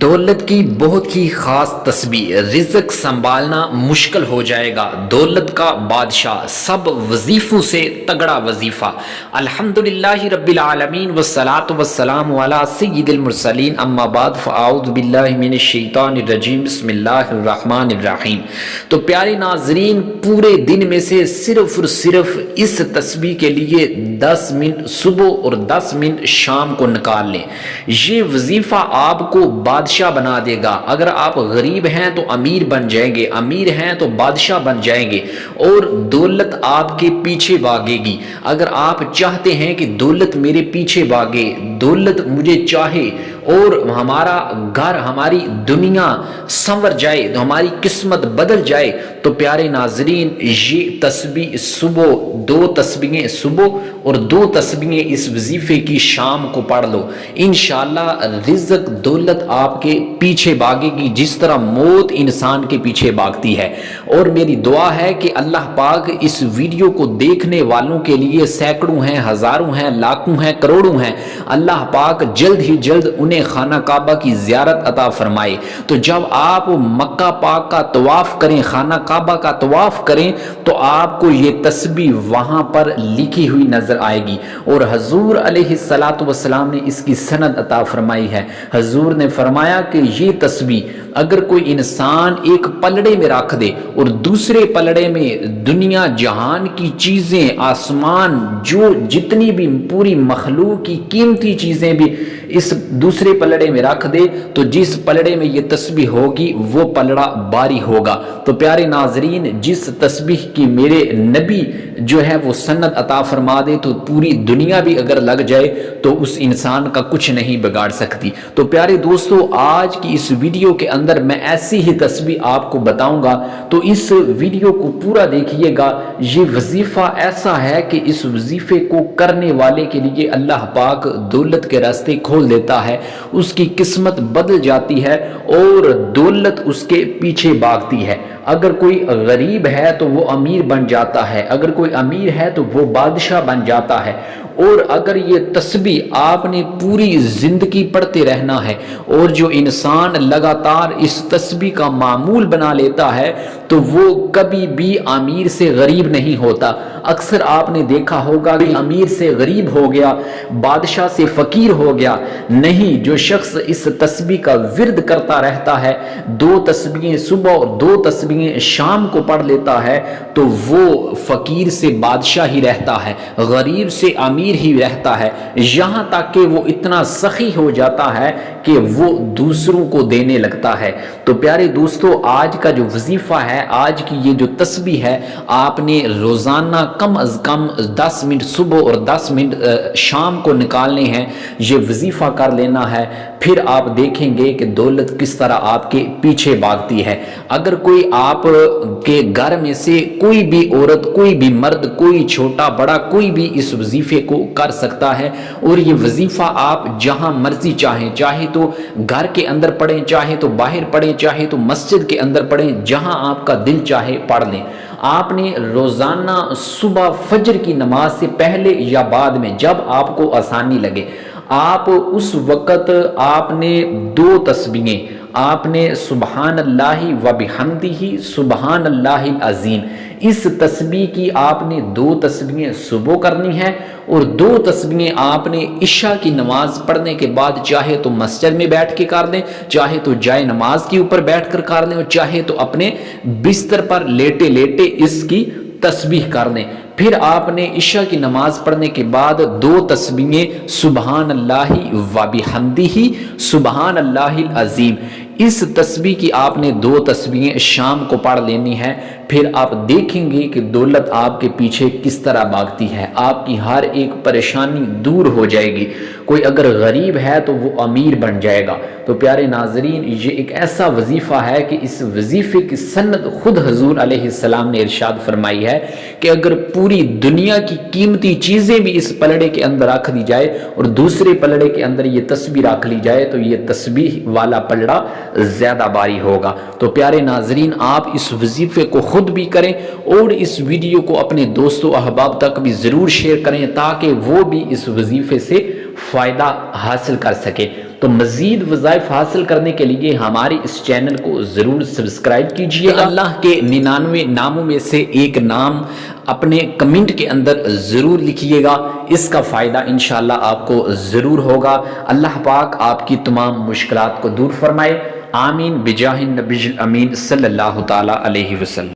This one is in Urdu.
دولت کی بہت ہی خاص تسبیح، رزق سنبھالنا مشکل ہو جائے گا۔ دولت کا بادشاہ، سب وظیفوں سے تگڑا وظیفہ۔ الحمدللہ رب العالمین والصلاة والسلام علی سید المرسلین، اما بعد فاعوذ باللہ من الشیطان الرجیم، بسم اللہ الرحمن الرحیم۔ تو پیارے ناظرین، پورے دن میں سے صرف اور صرف اس تسبیح کے لیے 10 منٹ صبح اور 10 منٹ شام کو نکال لیں۔ یہ وظیفہ آپ کو بادشاہ بنا دے گا۔ اگر آپ غریب ہیں تو امیر بن جائیں گے، امیر ہیں تو بادشاہ بن جائیں گے، اور دولت آپ کے پیچھے بھاگے گی۔ اگر آپ چاہتے ہیں کہ دولت میرے پیچھے بھاگے، دولت مجھے چاہے اور ہمارا گھر، ہماری دنیا سنور جائے، تو ہماری قسمت بدل جائے، تو پیارے ناظرین یہ تسبیح صبح 2 تسبیحیں صبح اور 2 تسبیحیں اس وظیفے کی شام کو پڑھ لو۔ انشاءاللہ رزق دولت آپ کے پیچھے بھاگے گی، جس طرح موت انسان کے پیچھے بھاگتی ہے۔ اور میری دعا ہے کہ اللہ پاک اس ویڈیو کو دیکھنے والوں کے لیے سینکڑوں ہیں، ہزاروں ہیں، لاکھوں ہیں، کروڑوں ہیں، اللہ پاک جلد ہی جلد انہیں خانہ کعبہ کی زیارت عطا فرمائے۔ تو جب آپ مکہ پاک کا طواف کریں، خانہ کعبہ کا طواف کریں، تو آپ کو یہ تسبیح وہاں پر لکھی ہوئی نظر آئے گی۔ اور حضور علیہ السلام نے اس کی سند عطا فرمائی ہے۔ حضور نے فرمایا کہ یہ تسبیح اگر کوئی انسان ایک پلڑے میں رکھ دے اور دوسرے پلڑے میں دنیا جہان کی چیزیں، آسمان، جو جتنی بھی پوری مخلوق کی قیمتی چیزیں بھی اس دوسرے پلڑے میں رکھ دے، تو جس پلڑے میں یہ تسبیح ہوگی وہ پلڑا باری ہوگا۔ تو پیارے ناظرین، جس تسبیح کی میرے نبی جو ہے وہ سند عطا فرما دے، تو پوری دنیا بھی اگر لگ جائے تو اس انسان کا کچھ نہیں بگاڑ سکتی۔ تو پیارے دوستو، آج کی اس ویڈیو کے اندر میں ایسی ہی تسبیح آپ کو بتاؤں گا، تو اس ویڈیو کو پورا دیکھیے گا۔ یہ وظیفہ ایسا ہے کہ اس وظیفے کو کرنے والے کے لیے اللہ پاک دولت کے راستے کھول دیتا ہے، اس کی قسمت بدل جاتی ہے اور دولت اس کے پیچھے بھاگتی ہے۔ اگر کوئی غریب ہے تو وہ امیر بن جاتا ہے، اگر کوئی امیر ہے تو وہ بادشاہ بن جاتا ہے۔ اور اگر یہ تسبیح آپ نے پوری زندگی پڑھتے رہنا ہے، اور جو انسان لگاتار اس تسبیح کا معمول بنا لیتا ہے، تو وہ کبھی بھی امیر سے غریب نہیں ہوتا۔ اکثر آپ نے دیکھا ہوگا کہ امیر سے غریب ہو گیا، بادشاہ سے فقیر ہو گیا۔ نہیں، جو شخص اس تسبیح کا ورد کرتا رہتا ہے، 2 تسبیحیں صبح اور 2 تسبیحیں شام کو پڑھ لیتا ہے، تو وہ فقیر سے بادشاہ ہی رہتا ہے، غریب سے امیر ہی رہتا ہے، یہاں تک کہ وہ اتنا سخی ہو جاتا ہے کہ وہ دوسروں کو دینے لگتا ہے۔ تو پیارے دوستو، آج کا جو وظیفہ ہے، آج کی یہ جو تسبیح ہے، آپ نے روزانہ کم از کم 10 منٹ صبح اور 10 منٹ شام کو نکالنے ہیں، یہ وظیفہ کر لینا ہے۔ پھر آپ دیکھیں گے کہ دولت کس طرح آپ کے پیچھے بھاگتی ہے۔ اگر کوئی آپ کے گھر میں سے کوئی بھی عورت، کوئی بھی مرد، کوئی چھوٹا بڑا، کوئی بھی اس وظیفے کو کر سکتا ہے، اور یہ وظیفہ آپ جہاں مرضی چاہیں، چاہے تو گھر کے اندر پڑھیں، چاہے تو باہر پڑھیں، چاہے تو مسجد کے اندر پڑھیں، جہاں آپ کا دل چاہے پڑھ لیں۔ آپ نے روزانہ صبح فجر کی نماز سے پہلے یا بعد میں، جب آپ کو آسانی لگے، آپ اس وقت آپ نے 2 تسبیحیں، آپ نے سبحان اللہ و بحمدہ سبحان اللہ العظیم، اس تسبیح کی آپ نے 2 تسبیحیں صبح کرنی ہے، اور 2 تسبیحیں آپ نے عشاء کی نماز پڑھنے کے بعد چاہے تو مسجد میں بیٹھ کے کر لیں، چاہے تو جائے نماز کے اوپر بیٹھ کر کر لیں، اور چاہے تو اپنے بستر پر لیٹے لیٹے اس کی تسبیح کر لیں۔ پھر آپ نے عشاء کی نماز پڑھنے کے بعد 2 تسبیحیں سبحان اللہ و بحمدہ سبحان اللہ العظیم، اس تسبیح کی آپ نے 2 تسبیحیں شام کو پڑھ لینی ہے۔ پھر آپ دیکھیں گے کہ دولت آپ کے پیچھے کس طرح بھاگتی ہے، آپ کی ہر ایک پریشانی دور ہو جائے گی۔ کوئی اگر غریب ہے تو وہ امیر بن جائے گا۔ تو پیارے ناظرین، یہ ایک ایسا وظیفہ ہے کہ اس وظیفے کی سند خود حضور علیہ السلام نے ارشاد فرمائی ہے کہ اگر پوری دنیا کی قیمتی چیزیں بھی اس پلڑے کے اندر رکھ دی جائے اور دوسرے پلڑے کے اندر یہ تسبیح رکھ لی جائے، تو یہ تسبیح والا پلڑا زیادہ باری ہوگا۔ تو پیارے ناظرین، آپ اس وظیفے کو خود بھی کریں، اور اس ویڈیو کو اپنے دوستوں احباب تک بھی ضرور شیئر کریں، تاکہ وہ بھی اس وظیفے سے فائدہ حاصل کر سکے۔ تو مزید وظائف حاصل کرنے کے لیے ہمارے اس چینل کو ضرور سبسکرائب کیجئے گا۔ اللہ کے 99 ناموں میں سے ایک نام اپنے کمنٹ کے اندر ضرور لکھیے گا، اس کا فائدہ انشاءاللہ آپ کو ضرور ہوگا۔ اللہ پاک آپ کی تمام مشکلات کو دور فرمائے، آمین بجاہ النبی الامین صلی اللہ تعالی علیہ وسلم۔